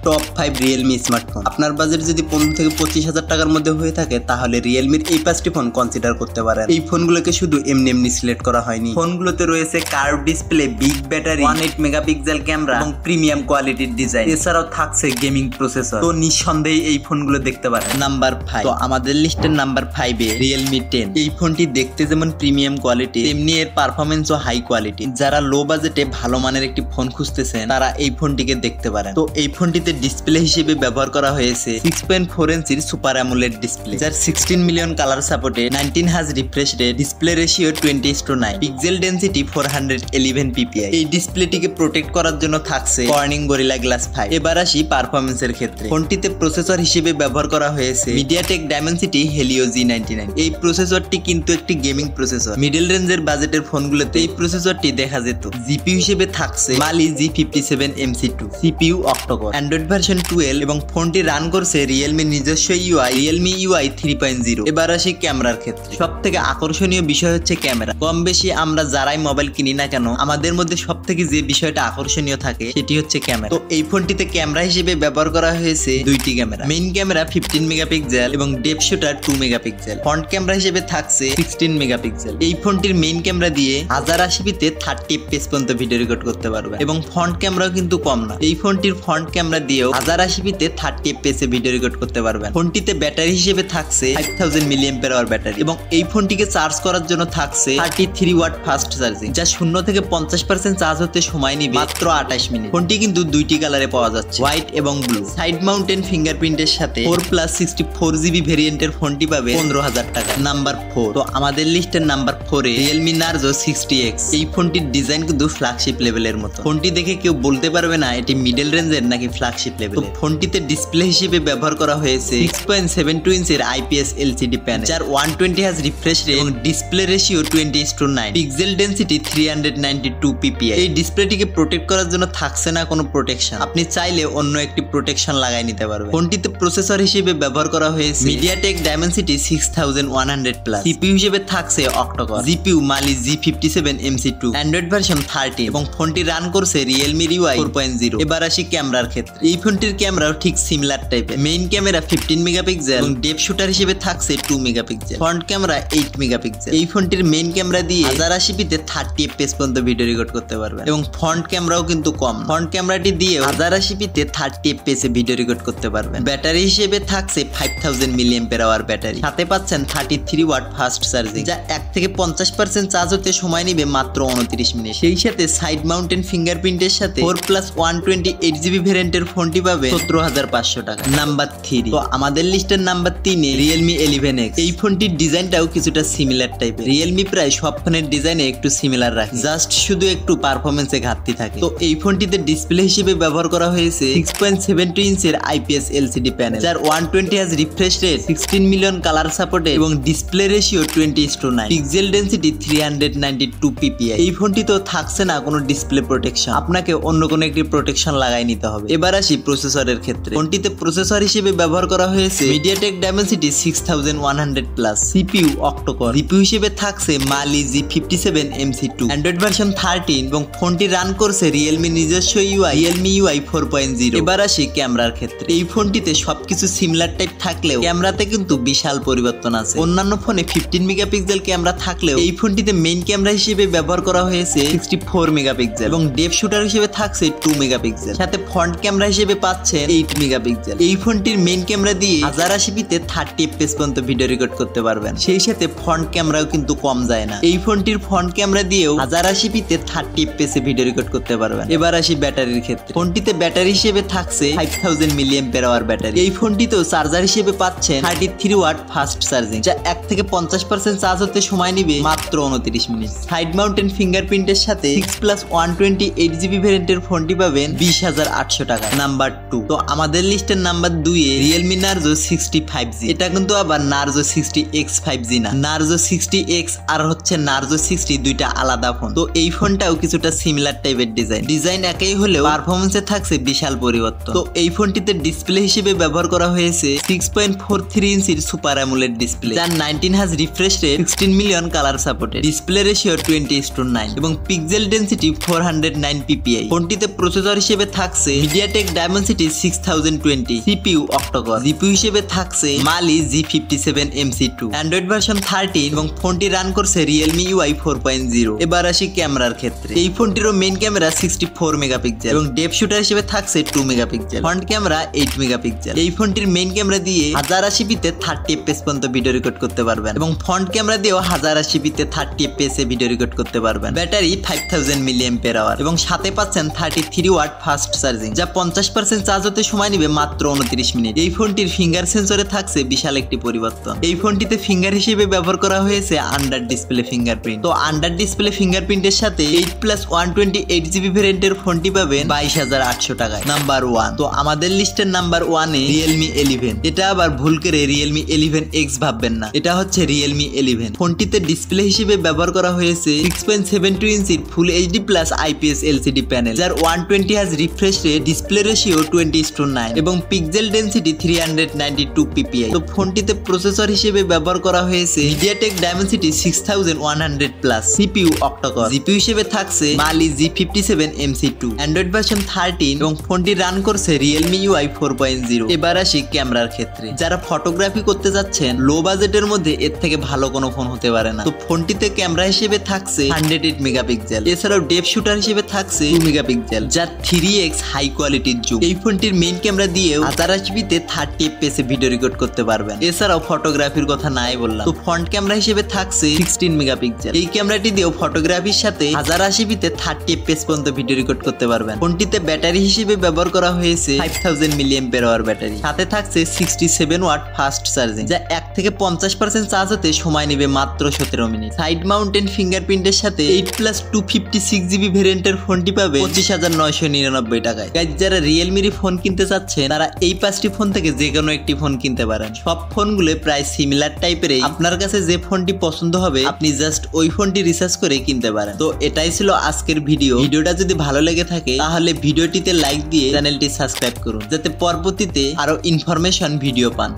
Top 5 Realme smartphone. আপনার budget যদি 15 থেকে 25,000 টাকার মধ্যে হয়ে থাকে তাহলে রিয়েলমির এই 5টি ফোন কনসিডার করতে পারেন। এই ফোনগুলোকে শুধু এমনি সিলেক্ট করা হয়নি। ফোনগুলোতে রয়েছে curve display, big battery, 18 megapixel camera এবং প্রিমিয়াম কোয়ালিটির ডিজাইন। এছাড়াও থাকছে গেমিং প্রসেসর। তো নিঃসন্দেহে এই ফোনগুলো দেখতে পারেন। নাম্বার 5, তো আমাদের লিস্টের নাম্বার 5 এ রিয়েলমি 10। এই ফোনটি দেখতে যেমন প্রিমিয়াম কোয়ালিটি তেমনি এর পারফরমেন্সও হাই কোয়ালিটি। যারা লো বাজেটে ভালো মানের একটি ফোন খুঁজতেছেন তারা এই ফোনটিকে দেখতে পারেন। তো এই ফোনটিতে ডিসপ্লে হিসেবে ব্যবহার করা হয়েছে 6.4 ইঞ্চির সুপার অ্যামোলেড ডিসপ্লে, যার 16 মিলিয়ন কালার সাপোর্টেড, 19 হাজ refresh rate, display ratio 20:9, pixel density 411 ppi। এই ডিসপ্লেটিকে প্রোটেক্ট করার জন্য থাকছে কর্নিং গরিলা গ্লাস 5। এবার আসি পারফরমেন্সের ক্ষেত্রে। ফোনটিতে প্রসেসর হিসেবে ব্যবহার করা হয়েছে মিডিয়াটেক ডাইমেনসিটি হেলিও G99। এই প্রসেসরটি কিন্তু একটি গেমিং প্রসেসর। মিডল রেঞ্জের বাজেটের ফোনগুলোতে এই প্রসেসরটি দেখা যেত। জিপিইউ হিসেবে থাকছে মালি G57 MC2, CPU octa-core, Android version 12 এবং ফোনটি রান করছে রিয়েলমি নিজস্ব ইউআই, রিয়েলমি UI 3.0। এবার আসি ক্যামেরার ক্ষেত্রে। সব থেকে আকর্ষণীয় বিষয় হচ্ছে ক্যামেরা। কম বেশি আমরা যারাই মোবাইল কিনি না কেন আমাদের মধ্যে সব থেকে যে বিষয়টা আকর্ষণীয় থাকে সেটি হচ্ছে ক্যামেরা। তো এই ফোনটিতে ক্যামেরা হিসেবে ব্যবহার করা হয়েছে দুইটি ক্যামেরা। মেইন ক্যামেরা 15 মেগাপিক্সেল এবং depth shooter 2 megapixel. Front camera হিসেবে থাকছে 16 মেগাপিক্সেল। এই ফোনটির মেইন ক্যামেরা দিয়ে 1080p-তে 30 fps পর্যন্ত ভিডিও রেকর্ড করতে পারবে এবং ফ্রন্ট ক্যামেরাও কিন্তু কম না। এই ফোনটির ফ্রন্ট ক্যামেরা দিয়েও 1080p-তে 30 fps-এ ভিডিও রেকর্ড করতে পারবেন। ফোনটিতে ব্যাটারি হিসেবে থাকছে 5000 mAh ব্যাটারি এবং এই ফোনটিকে চার্জ করার জন্য থাকছে 33 ওয়াট ফাস্ট চার্জিং, যা 0 থেকে 50% চার্জ হতে সময় নিবে মাত্র 28 মিনিট। ফোনটি কিন্তু দুইটি কালারে পাওয়া যাচ্ছে, হোয়াইট এবং ব্লু। সাইড মাউন্টেন ফিঙ্গারপ্রিন্টের সাথে 4+64GB ভেরিয়েন্টের ফোনটি পাবে 15,000 টাকা। নাম্বার 4, তো আমাদের লিস্টের নাম্বার 4 এ রিয়েলমি নার্জো 60X। এই ফোনটির ডিজাইন কিন্তু ফ্ল্যাগশিপ লেভেলের মতো। ফোনটি দেখে কেউ বলতে পারবে না এটি মিডল রেঞ্জের নাকি ফ্ল্যাগশিপ লেভেল। ফোনটিতে ডিসপ্লে হিসেবে ব্যবহার করা হয়েছে 6.72 ইঞ্চির IPS LCD প্যানেল, যার 120 হাজ রিফ্রেশ রেট এবং display ratio 20:9, pixel density 392 ppi। এই ডিসপ্লেটিকে প্রোটেক্ট করার জন্য থাকছে না কোনো প্রোটেকশন। আপনি চাইলে অন্য একটি প্রোটেকশন লাগাই নিতে পারবেন। ফোনটিতে প্রসেসর হিসেবে ব্যবহার করা হয়েছে মিডিয়াটেক ডাইমেনসিটি 6100+, সিপিইউ হিসেবে থাকছে অক্টোকোর, জিপিইউ মালি G57 MC2, অ্যান্ড্রয়েড ভার্সন 30 এবং ফোনটি রান করছে রিয়েলমি UI 4.0। এবার আসি ক্যামেরার ক্ষেত্রে। এই ফোনটির ক্যামেরাও ঠিক সিমিলার টাইপের। মেইন ক্যামেরা 15 মেগাপিক্সেল এবং ডেপথ শুটার হিসেবে থাকছে 2 মেগাপিক্সেল। Front camera 8 megapixel. এই ফোনটির মেইন ক্যামেরা দিয়ে 1080p-তে 30 fps পর্যন্ত ভিডিও রেকর্ড করতে পারবেন এবং ফ্রন্ট ক্যামেরাও কিন্তু কম। ফ্রন্ট ক্যামেরাটি দিয়ে 1080p-তে 30 fps-এ ভিডিও রেকর্ড করতে পারবেন। ব্যাটারি হিসেবে থাকছে 5000 mAh ব্যাটারি, সাথে পাচ্ছেন 33 ওয়াট ফাস্ট চার্জিং, যা 1 থেকে 50% চার্জ হতে সময় নেবে মাত্র 29 মিনিট। সেই সাথে সাইড মাউন্টেন ফিঙ্গারপ্রিন্টের সাথে 4+128GB ভেরিয়েন্টের ফোনটি পাবে 17,500 টাকা। নাম্বার 3, তো আমাদের লিস্টের নাম্বার 3 এ রিয়েলমি 11X। এই ফোনটির ডিজাইনটাও কিছুটা সিমিলার টাইপের। রিয়েলমি প্রায় সব ফোনের ডিজাইনে একটু সিমিলার রাখে, জাস্ট শুধু একটু পারফরমেন্সে ঘাটতি থাকে। তো এই ফোনটিতে ডিসপ্লে হিসেবে ব্যবহার করা হয়েছে 6.72 ইঞ্চির IPS LCD প্যানেল, যার 120 হাজ refresh rate, 16 million colour supported এবং display ratio 20:9, pixel density 392 ppi। এই ফোনটিতেও থাকছে না কোনো ডিসপ্লে প্রোটেকশন, আপনাকে অন্য কোনো একটি প্রোটেকশন লাগাই নিতে হবে। এবার আসি প্রসেসরের ক্ষেত্রে। ফোনটিতে প্রসেসর হিসেবে ব্যবহার করা হয়েছে MediaTek Dimensity 6100+, CPU octa-core, GPU হিসেবে থাকছে মালি G57 MC2, অ্যান্ড্রয়েড ভার্সন 13 এবং ফোনটি রান করছে রিয়েলমি নিজস্ব ইউআই, রিয়েলমি UI 4.0। এবার আসি ক্যামেরার ক্ষেত্রে। এই ফোনটিতে সবকিছু সিমিলার টাইপ থাকলেও ক্যামেরাতে কিন্তু বিশাল পরিবর্তন আছে। অন্যান্য ফোনে 15 মেগাপিক্সেল ক্যামেরা থাকলেও এই ফোনটিতে মেইন ক্যামেরা হিসেবে ব্যবহার করা হয়েছে 64 মেগাপিক্সেল এবং ডেপথ শুটার হিসেবে থাকছে 2 মেগাপিক্সেল, সাথে ফ্রন্ট ক্যামেরা হিসেবে পাচ্ছেন 8 মেগাপিক্সেল। এই ফোনটির মেইন ক্যামেরা দিয়ে 1080p-তে 30 fps পর্যন্ত ভিডিও রেকর্ড করতে পারবেন। সেই সাথে ফ্রন্ট ক্যামেরাও কিন্তু কম যায় না। এই ফোনটির ফ্রন্ট ক্যামেরা দিয়েও 1080p-তে 30 fps-এ ভিডিও রেকর্ড করতে পারবেন। এবার আসি ব্যাটারির ক্ষেত্রে। ফোনটিতে ব্যাটারি হিসেবে থাকছে 5000 mAh ব্যাটারি। এই ফোনটিতেও চার্জার হিসেবে পাচ্ছেন 33 ওয়াট ফাস্ট চার্জিং, যা 1 থেকে 50% চার্জ হতে সময় নিবে মাত্র 29 মিনিট। সাইড মাউন্টেন ফিঙ্গারপ্রিন্টের সাথে 6+128GB ভেরিয়েন্টের ফোনটি পাবেন 20,800 টাকা। নাম্বার 2, তো আমাদের লিস্টের নাম্বার 2 এ রিয়েলমি নার্জো 65G। এটা কিন্তু আবার নার্জো 60X 5G না, নার্জো 60X আর হচ্ছে নার্জো 60 দুইটা আলাদা ফোন। তো এই ফোনটাও কিছুটা সিমিলার টাইপের ডিজাইন একই হলেও পারফরমেন্সে থাকছে বিশাল পরিবর্তন। তো এই ফোনটিতে ডিসপ্লে হিসেবে ব্যবহার করা হয়েছে 6.43 ইঞ্চির সুপার অ্যামোলেড ডিসপ্লে, যার 19 হাজ refresh rate, 16 million colour supported, display ratio 20:9 এবং পিক্সেল ডেনসিটি 409 ppi। ফোনটিতে প্রসেসর হিসেবে থাকছে MediaTek Dimensity 6020, CPU octa-core, GPU হিসেবে থাকছে Mali G57 MC2, Android version 13 এবং ফোনটি রান করছে Realme UI 4.0। এবার আসি ক্যামেরার ক্ষেত্রে। এই ফোনটিরও মেইন ক্যামেরা 64 মেগাপিক্সেল এবং ডেপথ শুটার হিসেবে থাকছে 2 মেগাপিক্সেল, ফ্রন্ট ক্যামেরা 8 মেগাপিক্সেল। এই ফোনটির মেইন ক্যামেরা দিয়ে 1080p তে 30 fps পর্যন্ত ভিডিও রেকর্ড করতে পারবেন এবং ফ্রন্ট ক্যামেরা দিয়েও 1080p তে 30 fps এ ভিডিও রেকর্ড করতে পারবেন। ব্যাটারি 5000 mAh এবং সাথে পাচ্ছেন 33 ওয়াট ফাস্ট চার্জিং, যা 50% চার্জ হতে সময় নেবে মাত্র 29 মিনিট। এই ফোনটির ফিঙ্গার সেন্সরে থাকছে বিশাল একটি পরিবর্তন। এই ফোনটিতে ফিঙ্গার হিসেবে ব্যবহার করা হয়েছে আন্ডার ডিসপ্লে ফিঙ্গারপ্রিন্ট। তো আন্ডার ডিসপ্লে ফিঙ্গারপ্রিন্টের সাথে 8+128GB ভেরিয়েন্টের ফোনটি পাবেন 22,800 টাকায়। নাম্বার 1, তো আমাদের লিস্টের নাম্বার 1 এ Realme 11। এটা আবার ভুল করে Realme 11X ভাববেন না, এটা হচ্ছে Realme 11। ফোনটিতে ডিসপ্লে হিসেবে ব্যবহার করা হয়েছে 6.72 ইঞ্চির full HD plus IPS LCD panel, যার 120 Hz refresh rate, display ratio 20:9 এবং পিক্সেল ডেনসিটি 392 ppi। তো ফোনটিতে প্রসেসর হিসেবে ব্যবহার করা হয়েছে MediaTek Dimensity 6100+, CPU octa-core, GPU হিসেবে থাকছে Mali G57 MC2, Android version 13 এবং ফোনটি রান করছে Realme UI 4.0। এবার আসি ক্যামেরার ক্ষেত্রে। যারা ফটোগ্রাফি করতে যাচ্ছেন লো বাজেটের মধ্যে এর থেকে ভালো কোনো ফোন হতে পারে না। তো ফোনটিতে ক্যামেরা হিসেবে থাকছে 108 মেগাপিক্সেল, এছাড়াও ডেপথ শুটার হিসেবে থাকছে 2 মেগাপিক্সেল, যা 3x হাই কোয়ালিটির জুম। এই ফোনটির মেইন ক্যামেরা দিয়েও 1080p তে 30 fps এ ভিডিও রেকর্ড করতে পারবেন। এছাড়াও ফটোগ্রাফির কথা নাই বললাম, তো ফ্রন্ট ক্যামেরা হিসেবে থাকছে 16 মেগাপিক্সেল। এই ক্যামেরাটি দিয়েও ফটোগ্রাফির সাথে 1080p তে 30 fps পর্যন্ত ভিডিও রেকর্ড করতে পারবেন। ফোনটিতে ব্যাটারি হিসেবে ব্যবহার করা হয়েছে 5000 mAh ব্যাটারি, সাথে থাকছে 67 ওয়াট ফাস্ট চার্জিং, যা 1 থেকে 50% চার্জ হতে সময় নেবে মাত্র 17 মিনিট। সাইড মাউন্টেন ফিঙ্গারপ্রিন্টের সাথে 8+256GB ভেরিয়েন্টের ফোনটি পাবে 25,999 টাকায়। গাইস, যারা রিয়েলমির ফোন কিনতে চাচ্ছেন তারা এই 5টি ফোন থেকে যে কোনো একটি ফোন কিনতে পারেন। সব ফোনগুলো প্রায় সিমিলার টাইপের। আপনার কাছে যে ফোনটি পছন্দ হবে আপনি জাস্ট ওই ফোনটি রিসার্চ করে কিনতে পারেন। তো এটাই ছিল আজকের ভিডিওটা যদি ভালো লেগে থাকে তাহলে ভিডিওটিতে লাইক দিয়ে চ্যানেলটি সাবস্ক্রাইব করুন, যাতে পরবর্তীতে আরো ইনফরমেশন ভিডিও পান।